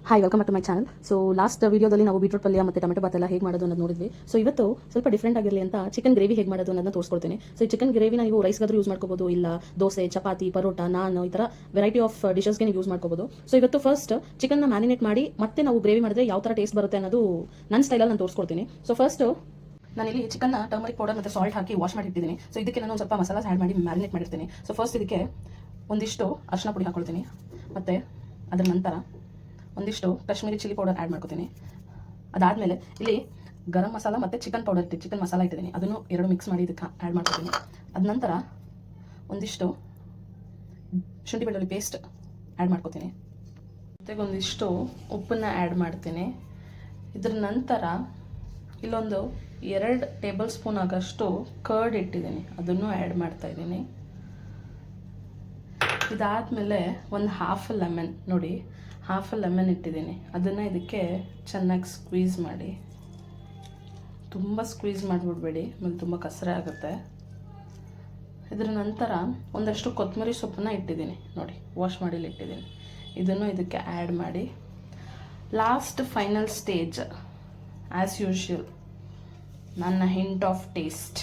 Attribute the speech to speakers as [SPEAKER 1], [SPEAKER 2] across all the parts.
[SPEAKER 1] Hi welcome back to my channel. So last ವಿಡಿಯೋದಲ್ಲಿ ನಾವು beetroot ಪಲ್ಯ ಮತ್ತು ಟೊಮೆಟೊ ಬಾತ್ ಎಲ್ಲ ಹೇಗೆ ಮಾಡೋದು ಅನ್ನೋದು ನೋಡಿದ್ವಿ. ಸೊ ಇವತ್ತು ಸ್ವಲ್ಪ ಡಿಫ್ರೆಂಟ್ ಆಗಿರಲಿ ಅಂತ ಚಿಕನ್ ಗ್ರೇವಿ ಹೇಗೆ ಮಾಡೋದು ಅನ್ನೋದನ್ನ ತೋರಿಸ್ಕೊಡ್ತೀನಿ. ಸೊ ಈ ಚಿಕನ್ ಗ್ರೇವಿನ ನೀವು ರೈಸ್ಗಾದ್ರೂ ಯೂಸ್ ಮಾಡ್ಕೋಬಹುದು, ಇಲ್ಲ ದೋಸೆ, ಚಪಾತಿ, ಪರೋಟ, ನಾನ್ ಈ ಥರ ವೆರೈಟಿ ಆಫ್ ಡಿಶಸ್ಗೆ ನೀವು ಯೂಸ್ ಮಾಡ್ಕೋಬಹುದು. ಸೊ ಇವತ್ತು ಫಸ್ಟ್ ಚಿಕನ್ನ ಮ್ಯಾರಿನೇಟ್ ಮಾಡಿ ಮತ್ತೆ ನಾವು ಗ್ರೇವಿ ಮಾಡಿದ್ರೆ ಯಾವ ಥರ ಟೇಸ್ಟ್ ಬರುತ್ತೆ ಅನ್ನೋದು ನನ್ನ ಸ್ಟೈಲಲ್ಲಿ ನಾನು ತೋರಿಸ್ಕೊಡ್ತೀನಿ. ಸೊ ಫಸ್ಟ್ ನಾನಿಲ್ಲಿ ಚಿಕನ್ನ ಟರ್ಮರಿಕ್ ಪೌಡರ್ ಮತ್ತು ಸಾಲ್ಟ್ ಹಾಕಿ ವಾಶ್ ಮಾಡಿಟ್ಟಿದ್ದೀನಿ. ಸೊ ಇದಕ್ಕೆ ನಾನು ಸ್ವಲ್ಪ ಮಸಾಲಾಸ್ ಆ್ಯಡ್ ಮಾಡಿ ಮ್ಯಾರಿನೇಟ್ ಮಾಡಿರ್ತೀನಿ. ಸೊ ಫಸ್ಟ್ ಇದಕ್ಕೆ ಒಂದಿಷ್ಟು ಅರಿಶಿನ ಪುಡಿ ಹಾಕೊಳ್ತೀನಿ, ಮತ್ತು ಅದರ ನಂತರ ಒಂದಿಷ್ಟು ಕಾಶ್ಮೀರಿ ಚಿಲ್ಲಿ ಪೌಡರ್ ಆ್ಯಡ್ ಮಾಡ್ಕೊತೀನಿ. ಅದಾದಮೇಲೆ ಇಲ್ಲಿ ಗರಂ ಮಸಾಲ ಮತ್ತು ಚಿಕನ್ ಪೌಡರ್ ಚಿಕನ್ ಮಸಾಲ ಇಟ್ಟಿದ್ದೀನಿ, ಅದನ್ನು ಎರಡು ಮಿಕ್ಸ್ ಮಾಡಿ ಇದಕ್ಕೆ ಆ್ಯಡ್ ಮಾಡ್ಕೊತೀನಿ. ಅದ ನಂತರ ಒಂದಿಷ್ಟು ಶುಂಠಿ ಬೆಳ್ಳುಳ್ಳಿ ಪೇಸ್ಟ್ ಆ್ಯಡ್ ಮಾಡ್ಕೊತೀನಿ, ಜೊತೆಗೆ ಒಂದಿಷ್ಟು ಉಪ್ಪನ್ನು ಆ್ಯಡ್ ಮಾಡ್ತೀನಿ. ಇದ್ರ ನಂತರ ಇಲ್ಲೊಂದು 2 ಟೇಬಲ್ ಸ್ಪೂನ್ ಆಗಷ್ಟು ಕರ್ಡ್ ಇಟ್ಟಿದ್ದೀನಿ, ಅದನ್ನು ಆ್ಯಡ್ ಮಾಡ್ತಾಯಿದ್ದೀನಿ. ಇದಾದಮೇಲೆ ಒಂದು ಹಾಫ್ ಲೆಮನ್ ನೋಡಿ, ಹಾಫ್ ಲೆಮನ್ ಇಟ್ಟಿದ್ದೀನಿ, ಅದನ್ನು ಇದಕ್ಕೆ ಚೆನ್ನಾಗಿ ಸ್ಕ್ವೀಸ್ ಮಾಡಿ. ತುಂಬ ಸ್ಕ್ವೀಸ್ ಮಾಡಿಬಿಡ್ಬೇಡಿ, ಆಮೇಲೆ ತುಂಬ ಕಸರೆ ಆಗುತ್ತೆ. ಇದರ ನಂತರ ಒಂದಷ್ಟು ಕೊತ್ತಂಬರಿ ಸೊಪ್ಪನ್ನು ಇಟ್ಟಿದ್ದೀನಿ ನೋಡಿ, ವಾಶ್ ಮಾಡಿ ಇಟ್ಟಿದ್ದೀನಿ, ಇದನ್ನು ಇದಕ್ಕೆ ಆ್ಯಡ್ ಮಾಡಿ. Last final stage as usual ನನ್ನ hint of taste,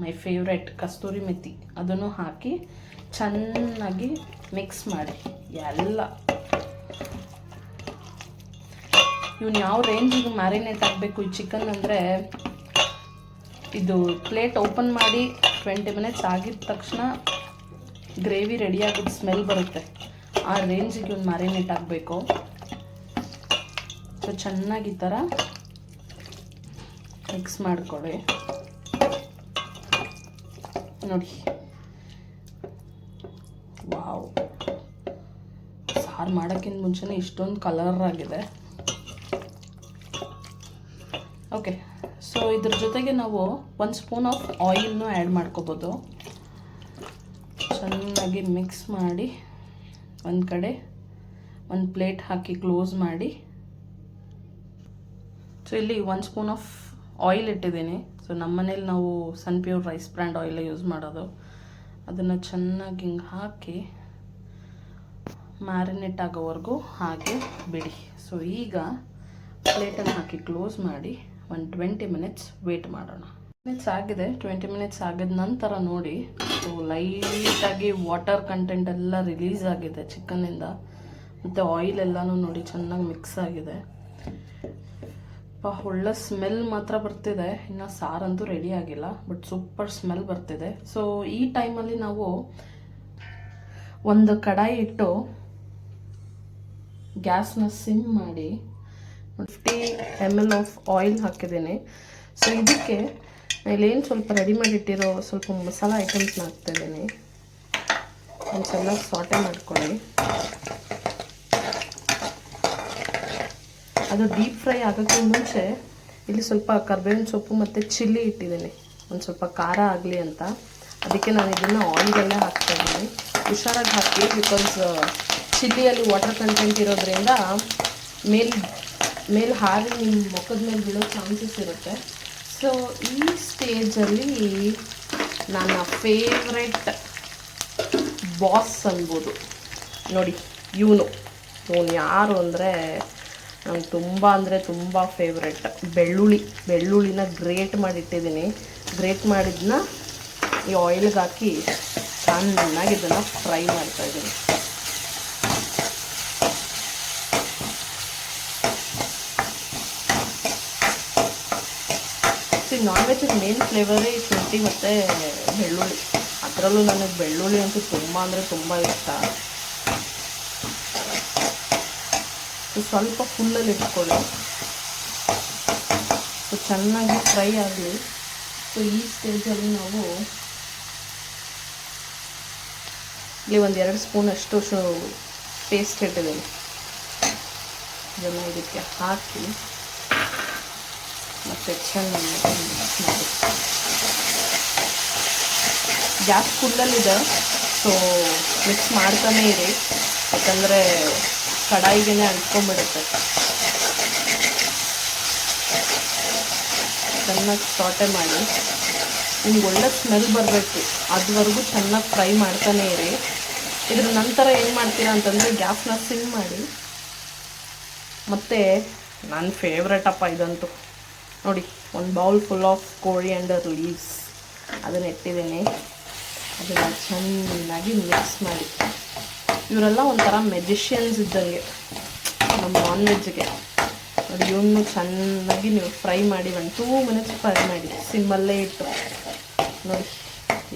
[SPEAKER 1] my favourite kasturi methi, ಅದನ್ನು ಹಾಕಿ ಚೆನ್ನಾಗಿ ಮಿಕ್ಸ್ ಮಾಡಿ. ಎಲ್ಲ ಇವನು ಯಾವ ರೇಂಜಿಗೆ ಮ್ಯಾರಿನೇಟ್ ಆಗಬೇಕು ಈ ಚಿಕನ್ ಅಂದರೆ, ಇದು ಪ್ಲೇಟ್ ಓಪನ್ ಮಾಡಿ 20 ಮಿನಿಟ್ಸ್ ಆಗಿದ ತಕ್ಷಣ ಗ್ರೇವಿ ರೆಡಿಯಾಗಿದ್ದು ಸ್ಮೆಲ್ ಬರುತ್ತೆ, ಆ ರೇಂಜಿಗೆ ಇವನು ಮ್ಯಾರಿನೇಟ್ ಆಗಬೇಕು. ಸೊ ಚೆನ್ನಾಗಿ ಈ ಥರ ಮಿಕ್ಸ್ ಮಾಡ್ಕೊಳ್ಳಿ ನೋಡಿ. ವಾವ್, ಸಾರು ಮಾಡೋಕ್ಕಿಂತ ಮುಂಚೆನೇ ಇಷ್ಟೊಂದು ಕಲರ್ ಆಗಿದೆ. ಓಕೆ, ಸೊ ಇದ್ರ ಜೊತೆಗೆ ನಾವು 1 ಸ್ಪೂನ್ ಆಫ್ ಆಯಿಲ್ನು ಆ್ಯಡ್ ಮಾಡ್ಕೋಬೋದು. ಚೆನ್ನಾಗಿ ಮಿಕ್ಸ್ ಮಾಡಿ ಒಂದು ಕಡೆ ಒಂದು ಪ್ಲೇಟ್ ಹಾಕಿ ಕ್ಲೋಸ್ ಮಾಡಿ. ಸೊ ಇಲ್ಲಿ 1 ಸ್ಪೂನ್ ಆಫ್ ಆಯಿಲ್ ಇಟ್ಟಿದ್ದೀನಿ. ಸೊ ನಮ್ಮ ಮನೇಲಿ ನಾವು Sunpure rice brand oil use ಮಾಡೋದು. ಅದನ್ನು ಚೆನ್ನಾಗಿ ಹಿಂಗೆ ಹಾಕಿ ಮ್ಯಾರಿನೇಟ್ ಆಗೋವರೆಗೂ ಹಾಗೆ ಬಿಡಿ. ಸೊ ಈಗ ಪ್ಲೇಟನ್ನು ಹಾಕಿ ಕ್ಲೋಸ್ ಮಾಡಿ ಒಂದು 20 ಮಿನಿಟ್ಸ್ ವೇಟ್ ಮಾಡೋಣ. ಮಿನಿಟ್ಸ್ ಆಗಿದೆ, 20 ಮಿನಿಟ್ಸ್ ಆಗಿದ ನಂತರ ನೋಡಿ, ಸೊ ಲೈಟಾಗಿ ವಾಟರ್ ಕಂಟೆಂಟ್ ಎಲ್ಲ ರಿಲೀಸ್ ಆಗಿದೆ ಚಿಕನ್ನಿಂದ, ಮತ್ತು ಆಯಿಲ್ ಎಲ್ಲನೂ ನೋಡಿ ಚೆನ್ನಾಗಿ ಮಿಕ್ಸ್ ಆಗಿದೆ. ಒಳ್ಳೆ ಸ್ಮೆಲ್ ಮಾತ್ರ ಬರ್ತಿದೆ, ಇನ್ನು ಸಾರಂತೂ ರೆಡಿ ಆಗಿಲ್ಲ, ಬಟ್ ಸೂಪರ್ ಸ್ಮೆಲ್ ಬರ್ತಿದೆ. ಸೊ ಈ ಟೈಮಲ್ಲಿ ನಾವು ಒಂದು ಕಡಾಯಿ ಇಟ್ಟು ಗ್ಯಾಸ್ನ ಸಿಮ್ ಮಾಡಿ 50 ml ಆಫ್ ಆಯಿಲ್ ಹಾಕಿದ್ದೀನಿ. ಸೊ ಇದಕ್ಕೆ ಇಲ್ಲೇನು ಸ್ವಲ್ಪ ರೆಡಿ ಮಾಡಿಟ್ಟಿರೋ ಸ್ವಲ್ಪ ಮಸಾಲ ಐಟಮ್ಸ್ನ ಹಾಕ್ತಾಯಿದ್ದೀನಿ. ಒಂದು ಚೆನ್ನಾಗಿ ಸಾಟೆ ಮಾಡ್ಕೊಳ್ಳಿ. ಅದು ಡೀಪ್ ಫ್ರೈ ಆಗೋಕ್ಕೆ ಮುಂಚೆ ಇಲ್ಲಿ ಸ್ವಲ್ಪ ಕರ್ಬೇವಿನ ಸೊಪ್ಪು ಮತ್ತು ಚಿಲ್ಲಿ ಇಟ್ಟಿದ್ದೀನಿ, ಒಂದು ಸ್ವಲ್ಪ ಖಾರ ಆಗಲಿ ಅಂತ. ಅದಕ್ಕೆ ನಾನು ಇದನ್ನು ಆಯಿಲಲ್ಲೇ ಹಾಕ್ತಾಯಿದ್ದೀನಿ. ಹುಷಾರಾಗಿ ಹಾಕಿ, ಬಿಕಾಸ್ ಚಿಲ್ಲಿಯಲ್ಲಿ ವಾಟರ್ ಕಂಟೆಂಟ್ ಇರೋದ್ರಿಂದ ಮೇಲೆ ಹಾರಿ ನಿಮ್ಮ ಮುಖದ ಮೇಲೆ ಬೀಳೋ ಚಾನ್ಸಸ್ ಇರುತ್ತೆ. ಸೊ ಈ ಸ್ಟೇಜಲ್ಲಿ ನನ್ನ ಫೇವ್ರೆಟ್ ಬಾಸ್ ಅನ್ಬೋದು ನೋಡಿ, ಇವನು ಯಾರು ಅಂದರೆ ನಂಗೆ ತುಂಬ ಫೇವ್ರೆಟ್. ಬೆಳ್ಳುಳ್ಳಿನ ಗ್ರೇಟ್ ಮಾಡಿಟ್ಟಿದ್ದೀನಿ. ಗ್ರೇಟ್ ಮಾಡಿದ್ದನ್ನ ಈ ಆಯಿಲ್ಗೆ ಹಾಕಿ ಚೆನ್ನಾಗಿ ಇದನ್ನು ಫ್ರೈ ಮಾಡ್ತಾಯಿದ್ದೀನಿ. ನಾನ್ ವೆಜ್ಜಿಗೆ ಮೇನ್ ಫ್ಲೇವರೇ ಶುಂಠಿ ಮತ್ತು ಬೆಳ್ಳುಳ್ಳಿ. ಅದರಲ್ಲೂ ನನಗೆ ಬೆಳ್ಳುಳ್ಳಿ ಅಂತೂ ತುಂಬ ಇಷ್ಟ. ಸ್ವಲ್ಪ ಫುಲ್ಲಲ್ಲಿ ಇಟ್ಕೊಳ್ಳಿ. ಸೊ ಚೆನ್ನಾಗಿ ಫ್ರೈ ಆಗಲಿ. ಸೊ ಈ ಸ್ಟೇಜಲ್ಲಿ ನಾವು ಇಲ್ಲಿ ಒಂದು 2 ಸ್ಪೂನ್ ಅಷ್ಟು ಪೇಸ್ಟ್ ಇಟ್ಟಿದ್ದೀನಿ, ಇದನ್ನು ಇದಕ್ಕೆ ಹಾಕಿ ಮತ್ತು ಚೆನ್ನಾಗಿ ಮಿಕ್ಸ್ ಮಾಡಿ. ಗ್ಯಾಸ್ ಫುಲ್ಲಲ್ಲಿದೆ, ಸೊ ಮಿಕ್ಸ್ ಮಾಡ್ತಾನೇ ಇರಿ, ಯಾಕಂದರೆ ಕಡಾಯಿಗೆ ಅಂಟ್ಕೊಂಡ್ಬಿಡುತ್ತೆ. ಚೆನ್ನಾಗಿ ಸಾಟೆ ಮಾಡಿ, ನಿಮ್ಗೆ ಒಳ್ಳೆ ಸ್ಮೆಲ್ ಬರಬೇಕು, ಅದುವರೆಗೂ ಚೆನ್ನಾಗಿ ಫ್ರೈ ಮಾಡ್ತಾನೆ ಇರಿ. ಇದ್ರ ನಂತರ ಏನು ಮಾಡ್ತೀರಾ ಅಂತಂದರೆ ಗ್ಯಾಸ್ನ ಸಿಮ್ ಮಾಡಿ
[SPEAKER 2] ಮತ್ತು ನನ್ನ ಫೇವ್ರೆಟ್ ಅಪ್ಪ ಇದಂತೂ ನೋಡಿ, ಒಂದು bowl full of coriander leaves ಅದನ್ನು ಇಟ್ಟಿದ್ದೀನಿ. ಅದನ್ನು ಚೆನ್ನಾಗಿ ಮಿಕ್ಸ್ ಮಾಡಿ. ಇವರೆಲ್ಲ ಒಂಥರ ಮೆಜಿಷಿಯನ್ಸ್ ಇದ್ದಂಗೆ ನಮ್ಮ ನಾನ್ ವೆಜ್ಗೆ. ನೋಡಿ, ಇವನು ಚೆನ್ನಾಗಿ ನೀವು ಫ್ರೈ ಮಾಡಿ 1-2 ಮಿನಿಟ್ಸ್ ಫ್ರೈ ಮಾಡಿ ಸಿಮ್ಮಲ್ಲೇ ಇಟ್ಟು. ನೋಡಿ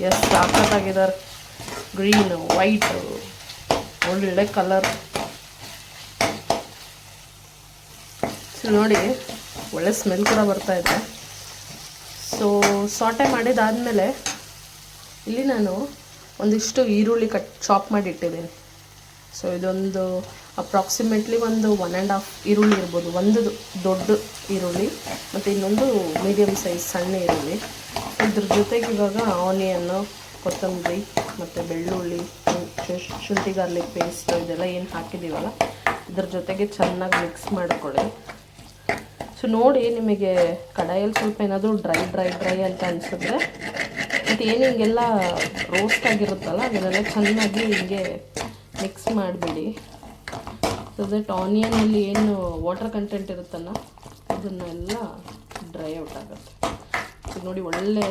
[SPEAKER 2] ಎಷ್ಟು ಸಾಕಾಗಿದ್ದಾರೆ, ಗ್ರೀನು ವೈಟು ಒಳ್ಳೆ ಕಲರ್. ಸೊ ನೋಡಿ, ಒಳ್ಳೆ ಸ್ಮೆಲ್ ಕೂಡ ಬರ್ತಾಯಿದೆ. ಸೊ ಸಾಟೆ ಮಾಡಿದಾದಮೇಲೆ ಇಲ್ಲಿ ನಾನು ಒಂದಿಷ್ಟು ಈರುಳ್ಳಿ ಚಾಪ್ ಮಾಡಿ ಇಟ್ಟಿದ್ದೀನಿ. ಸೊ ಇದೊಂದು ಅಪ್ರಾಕ್ಸಿಮೇಟ್ಲಿ ಒಂದು 1.5 ಈರುಳ್ಳಿ ಇರ್ಬೋದು. ಒಂದು ದೊಡ್ಡ ಈರುಳ್ಳಿ ಮತ್ತು ಇನ್ನೊಂದು ಮೀಡಿಯಮ್ ಸೈಜ್ ಸಣ್ಣ ಈರುಳ್ಳಿ. ಇದ್ರ ಜೊತೆಗೆ ಇವಾಗ ಆನಿಯನ್ನು, ಕೊತ್ತಂಬರಿ ಮತ್ತು ಬೆಳ್ಳುಳ್ಳಿ, ಶುಂಠಿ ಗಾರ್ಲಿಕ್ ಪೇಸ್ಟ್ ಇದೆಲ್ಲ ಏನು ಹಾಕಿದ್ದೀವಲ್ಲ ಇದ್ರ ಜೊತೆಗೆ ಚೆನ್ನಾಗಿ ಮಿಕ್ಸ್ ಮಾಡ್ಕೊಳ್ಳಿ. ಸೊ ನೋಡಿ, ನಿಮಗೆ ಕಡಾಯಲ್ಲಿ ಸ್ವಲ್ಪ ಏನಾದರೂ ಡ್ರೈ ಅಂತ ಅನಿಸಿದ್ರೆ ಮತ್ತು ಏನು ಹಿಂಗೆಲ್ಲ ರೋಸ್ಟ್ ಆಗಿರುತ್ತಲ್ಲ ಅದನ್ನೆಲ್ಲ ಚೆನ್ನಾಗಿ ಹಿಂಗೆ ಮಿಕ್ಸ್ ಮಾಡಿಬಿಡಿ. ಸೊ ದಟ್ ಆನಿಯನಲ್ಲಿ ಏನು ವಾಟರ್ ಕಂಟೆಂಟ್ ಇರುತ್ತಲ್ಲ ಅದನ್ನೆಲ್ಲ ಡ್ರೈ ಔಟ್ ಆಗುತ್ತೆ. ಸೊ ನೋಡಿ, ಒಳ್ಳೆ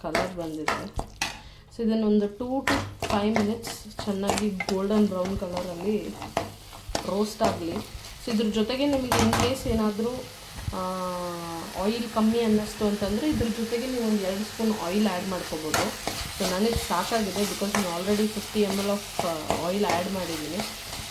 [SPEAKER 2] ಕಲರ್ ಬಂದಿದೆ. ಸೊ ಇದನ್ನೊಂದು 2 to 5 ಮಿನಿಟ್ಸ್ ಚೆನ್ನಾಗಿ ಗೋಲ್ಡನ್ ಬ್ರೌನ್ ಕಲರಲ್ಲಿ ರೋಸ್ಟ್ ಆಗಲಿ. ಸೊ ಇದ್ರ ಜೊತೆಗೆ ನಿಮಗೆ ಇನ್ ಕೇಸ್ ಏನಾದರೂ ಆಯಿಲ್ ಕಮ್ಮಿ ಅನ್ನಿಸ್ತು ಅಂತಂದರೆ ಇದ್ರ ಜೊತೆಗೆ ನೀವು ಒಂದು 2 ಸ್ಪೂನ್ ಆಯಿಲ್ ಆ್ಯಡ್ ಮಾಡ್ಕೋಬೋದು. ಸೊ ನನಗೆ ಸಾಕಾಗಿದೆ, ಬಿಕಾಸ್ ನಾನು already 50 ml of oil add ಮಾಡಿದ್ದೀನಿ.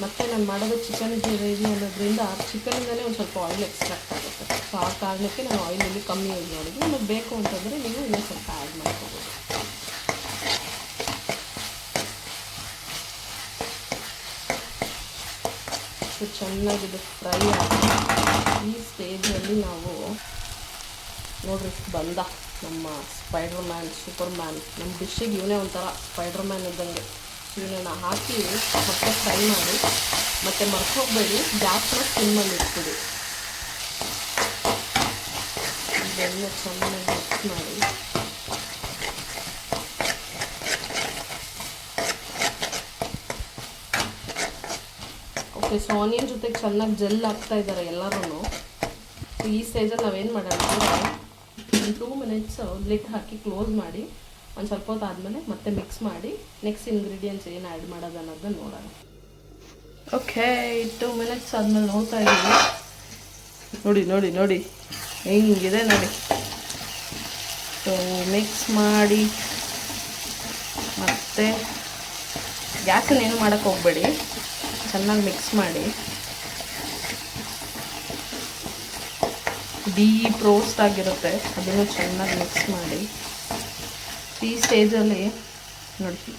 [SPEAKER 2] ಮತ್ತು ನಾನು ಮಾಡೋದು ಚಿಕನ್ ಗ್ರೇವಿ ಅನ್ನೋದ್ರಿಂದ ಚಿಕನಿಂದಲೇ ಒಂದು ಸ್ವಲ್ಪ ಆಯಿಲ್ ಎಕ್ಸ್ಟ್ರಾಕ್ಟ್ ಆಗುತ್ತೆ. ಸೊ ಆ ಕಾರಣಕ್ಕೆ ನಾನು ಆಯಿಲಲ್ಲಿ ಕಮ್ಮಿ ಯೂಸ್ ಮಾಡಿದ್ದೀನಿ. ನಿಮಗೆ ಬೇಕು ಅಂತಂದರೆ ನೀವು ಇನ್ನೂ ಸ್ವಲ್ಪ ಆ್ಯಡ್ ಮಾಡ್ಕೋಬೋದು. ಸೊ ಚೆನ್ನಾಗಿದೆ ಫ್ರೈ ಆಗಿ. ಈ ಸ್ಟೇಜ್ನಲ್ಲಿ ನಾವು ನೋಡ್ರಿ ಬಂದ ನಮ್ಮ ಸ್ಪೈಡರ್ ಮ್ಯಾನ್, ಸೂಪರ್ ಮ್ಯಾನ್. ನಮ್ಮ ಡಿಶ್ಶಿಗೆ ಇವನೇ ಒಂಥರ ಸ್ಪೈಡರ್ ಮ್ಯಾನ್ ಇದ್ದಂಗೆ. ಇವನನ್ನು ಹಾಕಿ ಮತ್ತೆ ಫ್ರೈ ಮಾಡಿ, ಮತ್ತು ಮರ್ತೋಗ್ಬೇಡಿ ಗ್ಯಾಸ್ನ ಸಿಮ್ಮಲ್ಲಿ ಇಟ್ಬಿಡಿ. ಇದೆಲ್ಲ ಚೆನ್ನಾಗಿ ಮಿಕ್ಸ್ ಮಾಡಿ. ಓಕೆ, ಸೊ ಆನಿಯನ್ ಜೊತೆಗೆ ಚೆನ್ನಾಗಿ ಜೆಲ್ ಆಗ್ತಾ ಇದ್ದಾರೆ ಎಲ್ಲರೂ. ಈ ಸ್ಟೇಜಲ್ಲಿ ನಾವೇನು ಮಾಡೋಣ ಅಂದರೆ 2 ಮಿನಿಟ್ಸ್ ಲಿಡ್ ಹಾಕಿ ಕ್ಲೋಸ್ ಮಾಡಿ ಒಂದು ಸ್ವಲ್ಪ ಹೊತ್ತು ಆದಮೇಲೆ ಮತ್ತೆ ಮಿಕ್ಸ್ ಮಾಡಿ ನೆಕ್ಸ್ಟ್ ಇಂಗ್ರೀಡಿಯೆಂಟ್ಸ್ ಏನು ಆ್ಯಡ್ ಮಾಡೋದು ಅನ್ನೋದನ್ನ ನೋಡೋಣ. ಓಕೆ, 2 ಮಿನಿಟ್ಸ್ ಆದಮೇಲೆ ನೋಡ್ತಾ ಇದ್ದೀವಿ. ನೋಡಿ ನೋಡಿ ನೋಡಿ ಹೆಂಗಿದೆ ನೋಡಿ. ಸೊ ಮಿಕ್ಸ್ ಮಾಡಿ ಮತ್ತು ಗ್ಯಾಸನ್ನು ಏನು ಮಾಡೋಕ್ಕೆ ಹೋಗಬೇಡಿ, ಚೆನ್ನಾಗಿ ಮಿಕ್ಸ್ ಮಾಡಿ. ಡೀಪ್ ರೋಸ್ಟ್ ಆಗಿರುತ್ತೆ, ಅದನ್ನು ಚೆನ್ನಾಗಿ ಮಿಕ್ಸ್ ಮಾಡಿ. ಈ ಸ್ಟೇಜಲ್ಲಿ ನೋಡಿ,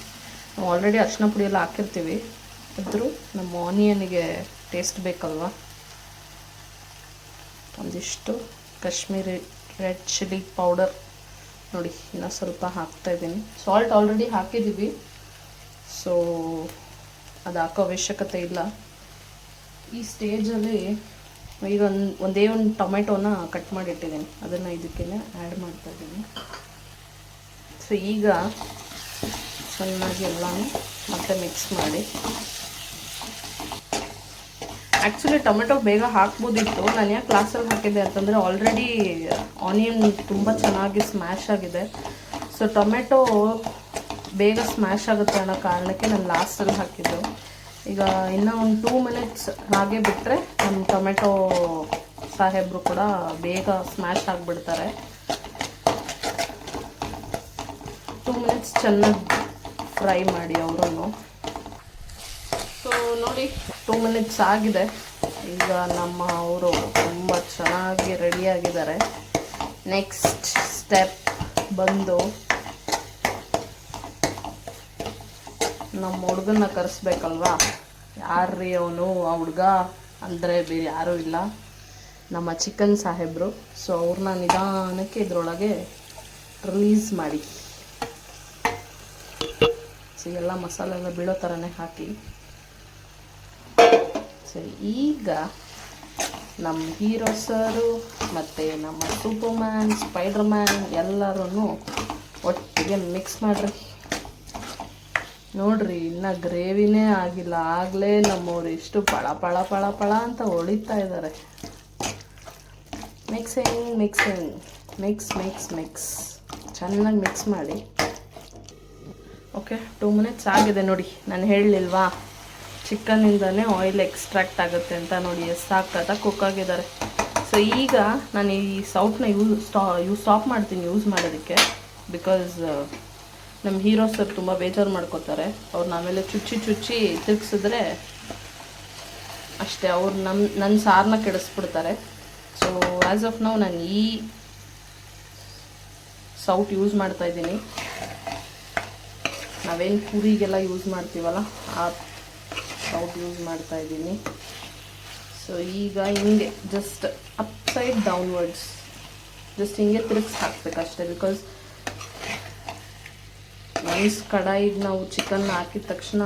[SPEAKER 2] ನಾವು ಆಲ್ರೆಡಿ ಅರಿಶಿನ ಪುಡಿ ಎಲ್ಲ ಹಾಕಿರ್ತೀವಿ, ಆದರೂ ನಮ್ಮ ಆನಿಯನ್ಗೆ ಟೇಸ್ಟ್ ಬೇಕಲ್ವ, ಒಂದಿಷ್ಟು ಕಾಶ್ಮೀರಿ ರೆಡ್ ಚಿಲ್ಲಿ ಪೌಡರ್ ನೋಡಿ ಇನ್ನೂ ಸ್ವಲ್ಪ ಹಾಕ್ತಾಯಿದ್ದೀನಿ. ಸಾಲ್ಟ್ ಆಲ್ರೆಡಿ ಹಾಕಿದ್ದೀವಿ, ಸೊ ಅದು ಹಾಕೋ ಅವಶ್ಯಕತೆ ಇಲ್ಲ. ಈ ಸ್ಟೇಜಲ್ಲಿ ಈಗ ಒಂದೇ ಒಂದು ಟೊಮೆಟೊನ ಕಟ್ ಮಾಡಿಟ್ಟಿದ್ದೀನಿ, ಅದನ್ನು ಇದಕ್ಕೆ ಆ್ಯಡ್ ಮಾಡ್ತಾಯಿದ್ದೀನಿ. ಸೊ ಈಗ ಚೆನ್ನಾಗಿ ಎಲ್ಲನೂ ಮತ್ತೆ ಮಿಕ್ಸ್ ಮಾಡಿ. ಆ್ಯಕ್ಚುಲಿ ಟೊಮೆಟೊ ಬೇಗ ಹಾಕ್ಬೋದಿತ್ತು, ನಾನು ಯಾಕೆ ಕ್ಲಾಸಲ್ಲಿ ಹಾಕಿದ್ದೆ ಅಂತಂದರೆ ಆಲ್ರೆಡಿ ಆನಿಯನ್ ತುಂಬ ಚೆನ್ನಾಗಿ ಸ್ಮ್ಯಾಶ್ ಆಗಿದೆ. ಸೊ ಟೊಮೆಟೊ ಬೇಗ ಸ್ಮ್ಯಾಶ್ ಆಗುತ್ತೆ ಅನ್ನೋ ಕಾರಣಕ್ಕೆ ನಾನು ಲಾಸ್ಟಲ್ಲಿ ಹಾಕಿದ್ದು. ಈಗ ಇನ್ನೂ ಒಂದು 2 ಮಿನಿಟ್ಸ್ ಹಾಗೆ ಬಿಟ್ಟರೆ ನಮ್ಮ ಟೊಮೆಟೊ ಸಾಹೇಬರು ಕೂಡ ಬೇಗ ಸ್ಮ್ಯಾಶ್ ಆಗಿಬಿಡ್ತಾರೆ. 2 ಮಿನಿಟ್ಸ್ ಚೆನ್ನಾಗಿ ಫ್ರೈ ಮಾಡಿ ಅವರನ್ನು. ಸೊ ನೋಡಿ 2 ಮಿನಿಟ್ಸ್ ಆಗಿದೆ. ಈಗ ನಮ್ಮ ಅವರು ತುಂಬ ಚೆನ್ನಾಗಿ ರೆಡಿಯಾಗಿದ್ದಾರೆ. ನೆಕ್ಸ್ಟ್ ಸ್ಟೆಪ್ ಬಂದು ನಮ್ಮ ಹುಡುಗನ್ನ ಕರೆಸ್ಬೇಕಲ್ವಾ. ಯಾರ್ರೀ ಅವನು? ಆ ಹುಡುಗ ಅಂದರೆ ಬೇರೆ ಯಾರೂ ಇಲ್ಲ, ನಮ್ಮ ಚಿಕನ್ ಸಾಹೇಬರು. ಸೊ ಅವ್ರನ್ನ ನಿಧಾನಕ್ಕೆ ಇದರೊಳಗೆ ರಿಲೀಸ್ ಮಾಡಿ. ಸೊ ಎಲ್ಲ ಮಸಾಲೆ ಎಲ್ಲ ಬೀಳೋ ಥರನೇ ಹಾಕಿ. ಸರಿ, ಈಗ ನಮ್ಮ ಹೀರೋ ಸರು ಮತ್ತು ನಮ್ಮ ಸೂಪರ್ ಮ್ಯಾನ್, ಸ್ಪೈಡರ್ ಮ್ಯಾನ್ ಎಲ್ಲರೂ ಒಟ್ಟಿಗೆ ಮಿಕ್ಸ್ ಮಾಡಿರಿ. ನೋಡ್ರಿ ಇನ್ನು ಗ್ರೇವಿನೇ ಆಗಿಲ್ಲ, ಆಗಲೇ ನಮ್ಮವ್ರು ಎಷ್ಟು ಪಳ ಪಳ ಪಳ ಪಳ ಅಂತ ಹೊಳಿತಾ ಇದ್ದಾರೆ. Mixing mixing mix mix mix ಚೆನ್ನಾಗಿ ಮಿಕ್ಸ್ ಮಾಡಿ. ಓಕೆ 2 ಮಿನಿಟ್ಸ್ ಆಗಿದೆ ನೋಡಿ. ನಾನು ಹೇಳಲಿಲ್ವಾ ಚಿಕನ್ನಿಂದನೇ ಆಯಿಲ್ ಎಕ್ಸ್ಟ್ರಾಕ್ಟ್ ಆಗುತ್ತೆ ಅಂತ. ನೋಡಿ ಎಷ್ಟು ಸಾಕಾಗಿ ಕುಕ್ ಆಗಿದ್ದಾರೆ. ಸೊ ಈಗ ನಾನು ಈ ಸೌಟ್ನ ಸ್ಟಾಪ್ ಮಾಡ್ತೀನಿ ಯೂಸ್ ಮಾಡೋದಕ್ಕೆ. ಬಿಕಾಸ್ ನಮ್ಮ ಹೀರೋ ಸರ್ ತುಂಬ ಬೇಜಾರು ಮಾಡ್ಕೋತಾರೆ. ಅವ್ರನ್ನ ಆಮೇಲೆ ಚುಚ್ಚಿ ತಿರ್ಗಿಸಿದ್ರೆ ಅಷ್ಟೇ, ಅವ್ರು ನನ್ನ ಸಾರನ್ನ ಕೆಡಿಸ್ಬಿಡ್ತಾರೆ. ಸೊ ಆ್ಯಸ್ ಆಫ್ ನೌ ನಾನು ಈ ಸೌಟ್ ಯೂಸ್ ಮಾಡ್ತಾಯಿದ್ದೀನಿ. ನಾವೇನು ಪೂರಿಗೆಲ್ಲ ಯೂಸ್ ಮಾಡ್ತೀವಲ್ಲ ಆ ಸೌಟ್ ಯೂಸ್ ಮಾಡ್ತಾಯಿದ್ದೀನಿ. ಸೊ ಈಗ ಹಿಂಗೆ ಜಸ್ಟ್ ಅಪ್ಸೈಡ್ ಡೌನ್ವರ್ಡ್ಸ್ ಜಸ್ಟ್ ಹಿಂಗೆ ತಿರುಗಿಸಿ ಹಾಕ್ಬೇಕಷ್ಟೆ. ಬಿಕಾಸ್ ಒನ್ಸ್ ಕಡಾಯಿಗೆ ನಾವು ಚಿಕನ್ ಹಾಕಿದ ತಕ್ಷಣ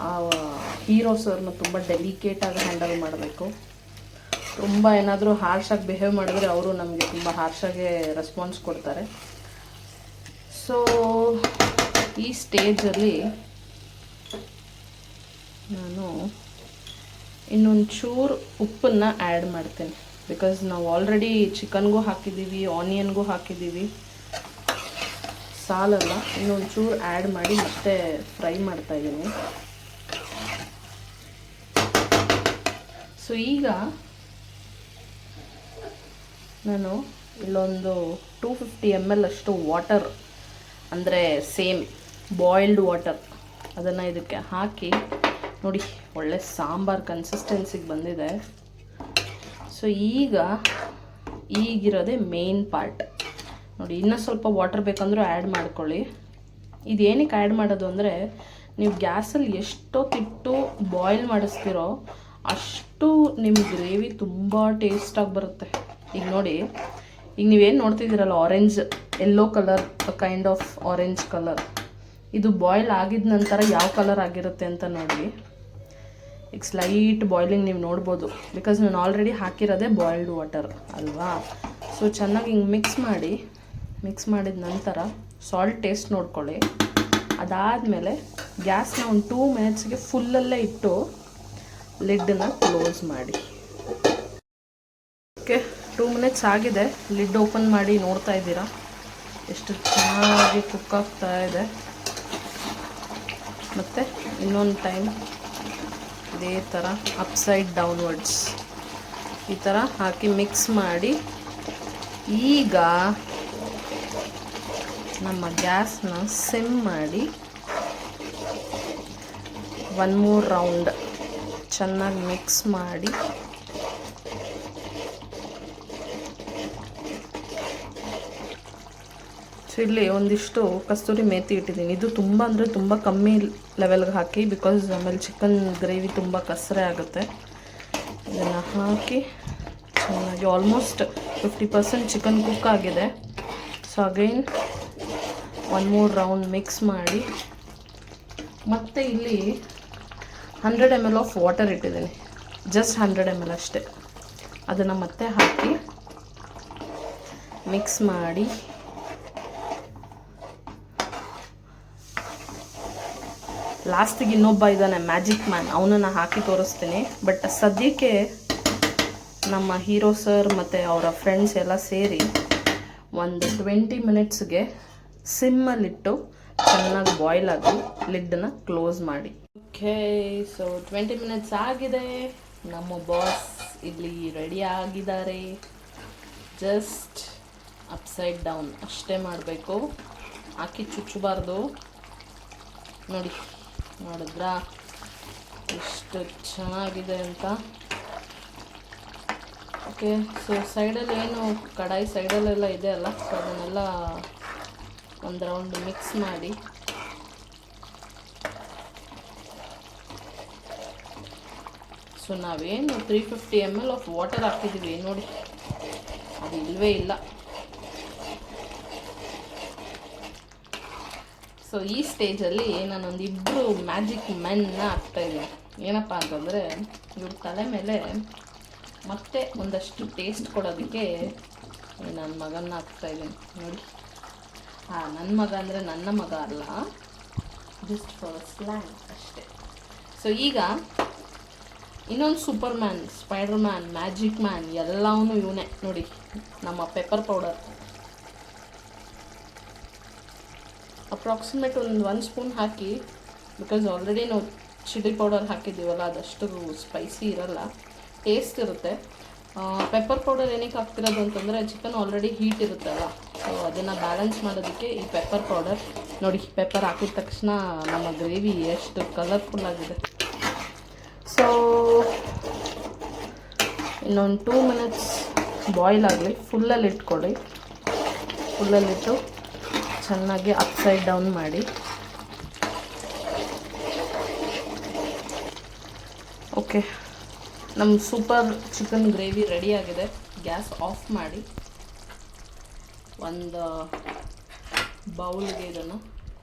[SPEAKER 2] ಆ ಹೀರೋ ಸರ್ನ ತುಂಬ ಡೆಲಿಕೇಟಾಗಿ ಹ್ಯಾಂಡಲ್ ಮಾಡಬೇಕು. ತುಂಬ ಏನಾದರೂ ಹಾರ್ಷಾಗಿ ಬಿಹೇವ್ ಮಾಡಿದ್ರೆ ಅವರು ನಮಗೆ ತುಂಬ ಹಾರ್ಷಾಗೆ ರೆಸ್ಪಾನ್ಸ್ ಕೊಡ್ತಾರೆ. ಸೊ ಈ ಸ್ಟೇಜಲ್ಲಿ ನಾನು ಇನ್ನೊಂಚೂರು ಉಪ್ಪನ್ನು ಆ್ಯಡ್ ಮಾಡ್ತೇನೆ. ಬಿಕಾಸ್ ನಾವು ಆಲ್ರೆಡಿ ಚಿಕನ್ಗೂ ಹಾಕಿದ್ದೀವಿ, ಆನಿಯನ್ಗೂ ಹಾಕಿದ್ದೀವಿ, ಸಾಲಲ್ಲ. ಇನ್ನೊಂಚೂರು ಆ್ಯಡ್ ಮಾಡಿ ಮತ್ತೆ ಫ್ರೈ ಮಾಡ್ತಾಯಿದ್ದೀನಿ. ಸೊ ಈಗ ನಾನು ಇಲ್ಲೊಂದು 250 ml ಅಷ್ಟು ವಾಟರ್, ಅಂದರೆ ಸೇಮ್ ಬಾಯ್ಲ್ಡ್ ವಾಟರ್, ಅದನ್ನು ಇದಕ್ಕೆ ಹಾಕಿ ನೋಡಿ ಒಳ್ಳೆ ಸಾಂಬಾರು ಕನ್ಸಿಸ್ಟೆನ್ಸಿಗೆ ಬಂದಿದೆ. ಸೊ ಈಗಿರೋದೇ ಮೇನ್ ಪಾರ್ಟ್ ನೋಡಿ. ಇನ್ನೂ ಸ್ವಲ್ಪ ವಾಟರ್ ಬೇಕಂದ್ರೂ ಆ್ಯಡ್ ಮಾಡ್ಕೊಳ್ಳಿ. ಇದೇನಕ್ಕೆ ಆ್ಯಡ್ ಮಾಡೋದು ಅಂದರೆ, ನೀವು ಗ್ಯಾಸಲ್ಲಿ ಎಷ್ಟೊತ್ತಿಟ್ಟು ಬಾಯ್ಲ್ ಮಾಡಿಸ್ತಿರೋ ಅಷ್ಟು ನಿಮ್ಮ ಗ್ರೇವಿ ತುಂಬ ಟೇಸ್ಟಾಗಿ ಬರುತ್ತೆ. ಈಗ ನೋಡಿ, ಈಗ ನೀವೇನು ನೋಡ್ತಿದ್ದೀರಲ್ಲ orange yellow colour, kind of orange colour, ಇದು ಬಾಯ್ಲ್ ಆಗಿದ ನಂತರ ಯಾವ ಕಲರ್ ಆಗಿರುತ್ತೆ ಅಂತ ನೋಡಿ. ಈಗ ಸ್ಲೈಟ್ ಬಾಯ್ಲಿಂಗ್ ನೀವು ನೋಡ್ಬೋದು. ಬಿಕಾಸ್ ನಾನು ಆಲ್ರೆಡಿ ಹಾಕಿರೋದೇ ಬಾಯ್ಲ್ಡ್ ವಾಟರ್ ಅಲ್ವಾ. ಸೊ ಚೆನ್ನಾಗಿ ಹಿಂಗೆ ಮಿಕ್ಸ್ ಮಾಡಿದ ನಂತರ ಸಾಲ್ಟ್ ಟೇಸ್ಟ್ ನೋಡ್ಕೊಳ್ಳಿ. ಅದಾದಮೇಲೆ ಗ್ಯಾಸ್ನ ಒಂದು 2 ಮಿನಿಟ್ಸ್ಗೆ ಫುಲ್ಲಲ್ಲೇ ಇಟ್ಟು ಲಿಡ್ಡನ್ನ ಕ್ಲೋಸ್ ಮಾಡಿ. ಓಕೆ 2 ಮಿನಿಟ್ಸ್ ಆಗಿದೆ. ಲಿಡ್ ಓಪನ್ ಮಾಡಿ ನೋಡ್ತಾ ಇದ್ದೀರಾ ಎಷ್ಟು ಚೆನ್ನಾಗಿ ಕುಕ್ ಆಗ್ತಾ ಇದೆ. ಮತ್ತು ಇನ್ನೊಂದು ಟೈಮ್ ಇದೇ ಥರ ಅಪ್ಸೈಡ್ ಡೌನ್ವರ್ಡ್ಸ್ ಈ ಥರ ಹಾಕಿ ಮಿಕ್ಸ್ ಮಾಡಿ. ಈಗ ನಮ್ಮ ಗ್ಯಾಸ್ನ ಸಿಮ್ ಮಾಡಿ 1 more ರೌಂಡ್ ಚೆನ್ನಾಗಿ ಮಿಕ್ಸ್ ಮಾಡಿ ಸೊ ಇಲ್ಲಿ ಒಂದಿಷ್ಟು ಕಸ್ತೂರಿ ಮೇಥಿ ಇಟ್ಟಿದ್ದೀನಿ. ಇದು ತುಂಬ ಅಂದರೆ ತುಂಬ ಕಮ್ಮಿ ಲೆವೆಲ್ಗೆ ಹಾಕಿ, ಬಿಕಾಸ್ ಆಮೇಲೆ ಚಿಕನ್ ಗ್ರೇವಿ ತುಂಬ ಕಸರೆ ಆಗುತ್ತೆ. ಇದನ್ನು ಹಾಕಿ ಚೆನ್ನಾಗಿ ಆಲ್ಮೋಸ್ಟ್ 50% ಚಿಕನ್ ಕುಕ್ ಆಗಿದೆ. So again 1 more round mix ಮಾಡಿ, ಮತ್ತು ಇಲ್ಲಿ 100 ml ಆಫ್ ವಾಟರ್ ಇಟ್ಟಿದ್ದೀನಿ, ಜಸ್ಟ್ 100 ml ಅಷ್ಟೇ. ಅದನ್ನು ಮತ್ತೆ ಹಾಕಿ ಮಿಕ್ಸ್ ಮಾಡಿ ಲಾಸ್ಟಿಗೆ ಇನ್ನೊಬ್ಬ ಇದ್ದಾನೆ ಮ್ಯಾಜಿಕ್ ಮ್ಯಾನ್, ಅವನನ್ನು ಹಾಕಿ ತೋರಿಸ್ತೀನಿ. ಬಟ್ ಸದ್ಯಕ್ಕೆ ನಮ್ಮ ಹೀರೋ ಸರ್ ಮತ್ತು ಅವರ ಫ್ರೆಂಡ್ಸ್ ಎಲ್ಲ ಸೇರಿ ಒಂದು 20 ಮಿನಿಟ್ಸ್ಗೆ ಸಿಮ್ಮಲ್ಲಿಟ್ಟು ಚೆನ್ನಾಗಿ ಬಾಯ್ಲ್ ಆಗಿ ಲಿಡ್ಡನ್ನು ಕ್ಲೋಸ್ ಮಾಡಿ. ಓಕೆ, ಸೊ 20 ಮಿನಿಟ್ಸ್ ಆಗಿದೆ. ನಮ್ಮ ಬಾಸ್ ಇಲ್ಲಿ ರೆಡಿ ಆಗಿದ್ದಾರೆ. ಜಸ್ಟ್ ಅಪ್ಸೈಡ್ ಡೌನ್ ಅಷ್ಟೇ ಮಾಡಬೇಕು, ಹಾಕಿ ಚುಚ್ಚಬಾರ್ದು. ನೋಡಿ, ನೋಡಿದ್ರಾ ಎಷ್ಟು ಚೆನ್ನಾಗಿದೆ ಅಂತ. ಓಕೆ, ಸೊ ಸೈಡಲ್ಲಿ ಏನು ಕಡಾಯಿ ಸೈಡಲ್ಲೆಲ್ಲ ಇದೆ ಅಲ್ಲ, ಸೊ ಅದನ್ನೆಲ್ಲ ಒಂದು ರೌಂಡ್ ಮಿಕ್ಸ್ ಮಾಡಿ ಸೊ ನಾವೇನು 350 ml ಆಫ್ ವಾಟರ್ ಹಾಕಿದ್ದೀವಿ ನೋಡಿ, ಅದು ಇಲ್ಲವೇ ಇಲ್ಲ. ಸೊ ಈ ಸ್ಟೇಜಲ್ಲಿ ನಾನೊಂದು 2 ಮ್ಯಾಜಿಕ್ ಮೆನ್ನ ಹಾಕ್ತಾಯಿದ್ದೀನಿ. ಏನಪ್ಪ ಅಂತಂದರೆ, ಇವ್ರ ತಲೆ ಮೇಲೆ ಮತ್ತೆ ಒಂದಷ್ಟು ಟೇಸ್ಟ್ ಕೊಡೋದಕ್ಕೆ ನನ್ನ ಮಗನ್ನ ಹಾಕ್ತಾಯಿದ್ದೀನಿ ನೋಡಿ. ನನ್ನ ಮಗ ಅಂದರೆ ನನ್ನ ಮಗ ಅಲ್ಲ, ಜಸ್ಟ್ ಫಾರ್ ಸ್ಲ್ಯಾಂಗ್ ಅಷ್ಟೇ. ಸೊ ಈಗ ಇನ್ನೊಂದು super man, spider man, magic man ಎಲ್ಲವೂ ಇವನೇ ನೋಡಿ, ನಮ್ಮ ಪೆಪ್ಪರ್ ಪೌಡರ್. ಅಪ್ರಾಕ್ಸಿಮೇಟ್ ಒಂದು ಸ್ಪೂನ್ ಹಾಕಿ, ಬಿಕಾಸ್ ಆಲ್ರೆಡಿ ನಾವು ಚಿಲ್ಲಿ ಪೌಡರ್ ಹಾಕಿದ್ದೀವಲ್ಲ, ಅದಷ್ಟು ಸ್ಪೈಸಿ ಇರಲ್ಲ, ಟೇಸ್ಟ್ ಇರುತ್ತೆ. ಪೆಪ್ಪರ್ ಪೌಡರ್ ಏನಕ್ಕೆ ಹಾಕ್ತಿರೋದು ಅಂತಂದರೆ ಚಿಕನ್ ಆಲ್ರೆಡಿ ಹೀಟ್ ಇರುತ್ತಲ್ಲ, ಸೊ ಅದನ್ನು ಬ್ಯಾಲೆನ್ಸ್ ಮಾಡೋದಕ್ಕೆ ಈ ಪೆಪ್ಪರ್ ಪೌಡರ್. ನೋಡಿ, ಪೆಪ್ಪರ್ ಹಾಕಿದ ತಕ್ಷಣ ನಮ್ಮ ಗ್ರೇವಿ ಎಷ್ಟು ಕಲರ್ಫುಲ್ಲಾಗಿದೆ. ಸೊ ಇನ್ನೊಂದು 2 ಮಿನಿಟ್ಸ್ ಬಾಯ್ಲ್ ಆಗಲಿ. ಫುಲ್ಲಲ್ಲಿ ಇಟ್ಕೊಳ್ಳಿ. ಫುಲ್ಲಲ್ಲಿಟ್ಟು ಚೆನ್ನಾಗಿ ಅಪ್ಸೈಡ್ ಡೌನ್ ಮಾಡಿ. ಓಕೆ, ನಮ್ಮ ಸೂಪರ್ ಚಿಕನ್ ಗ್ರೇವಿ ರೆಡಿಯಾಗಿದೆ. ಗ್ಯಾಸ್ ಆಫ್ ಮಾಡಿ ಒಂದು ಬೌಲ್ಗೆ ಇದನ್ನು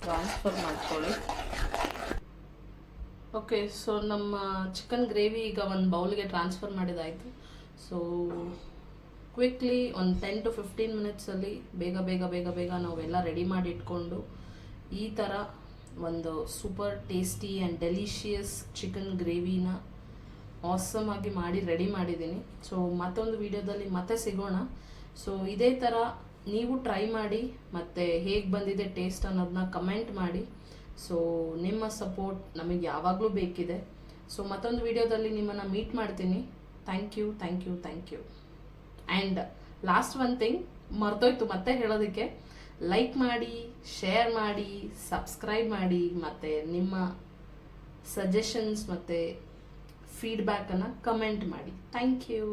[SPEAKER 2] ಟ್ರಾನ್ಸ್ಫರ್ ಮಾಡ್ಕೊಳ್ಳಿ. ಓಕೆ, ಸೊ ನಮ್ಮ ಚಿಕನ್ ಗ್ರೇವಿ ಈಗ ಒಂದು ಬೌಲ್ಗೆ ಟ್ರಾನ್ಸ್ಫರ್ ಮಾಡಿದಾಯಿತು. ಸೊ ಕ್ವಿಕ್ಲಿ ಒಂದು 10 to 15 ಮಿನಿಟ್ಸಲ್ಲಿ ಬೇಗ ಬೇಗ ಬೇಗ ಬೇಗ ನಾವೆಲ್ಲ ರೆಡಿ ಮಾಡಿ ಇಟ್ಕೊಂಡು ಈ ಥರ ಒಂದು super tasty and delicious chicken ಗ್ರೇವಿನ ಆಸಮ್ ಆಗಿ ಮಾಡಿ ರೆಡಿ ಮಾಡಿದ್ದೀನಿ. ಸೊ ಮತ್ತೊಂದು ವಿಡಿಯೋದಲ್ಲಿ ಮತ್ತೆ ಸಿಗೋಣ. ಸೊ ಇದೇ ಥರ ನೀವು ಟ್ರೈ ಮಾಡಿ ಮತ್ತು ಹೇಗೆ ಬಂದಿದೆ ಟೇಸ್ಟ್ ಅನ್ನೋದನ್ನ ಕಮೆಂಟ್ ಮಾಡಿ. ಸೊ ನಿಮ್ಮ ಸಪೋರ್ಟ್ ನಮಗೆ ಯಾವಾಗಲೂ ಬೇಕಿದೆ. ಸೊ ಮತ್ತೊಂದು ವಿಡಿಯೋದಲ್ಲಿ ನಿಮ್ಮನ್ನು ಮೀಟ್ ಮಾಡ್ತೀನಿ. Thank you. And last one thing ಮರ್ತೋಯ್ತು ಮತ್ತೆ ಹೇಳೋದಕ್ಕೆ, ಲೈಕ್ ಮಾಡಿ, ಶೇರ್ ಮಾಡಿ, ಸಬ್ಸ್ಕ್ರೈಬ್ ಮಾಡಿ, ಮತ್ತು ನಿಮ್ಮ ಸಜೆಷನ್ಸ್ ಮತ್ತು ಫೀಡ್ಬ್ಯಾಕನ್ನು ಕಮೆಂಟ್ ಮಾಡಿ. Thank you.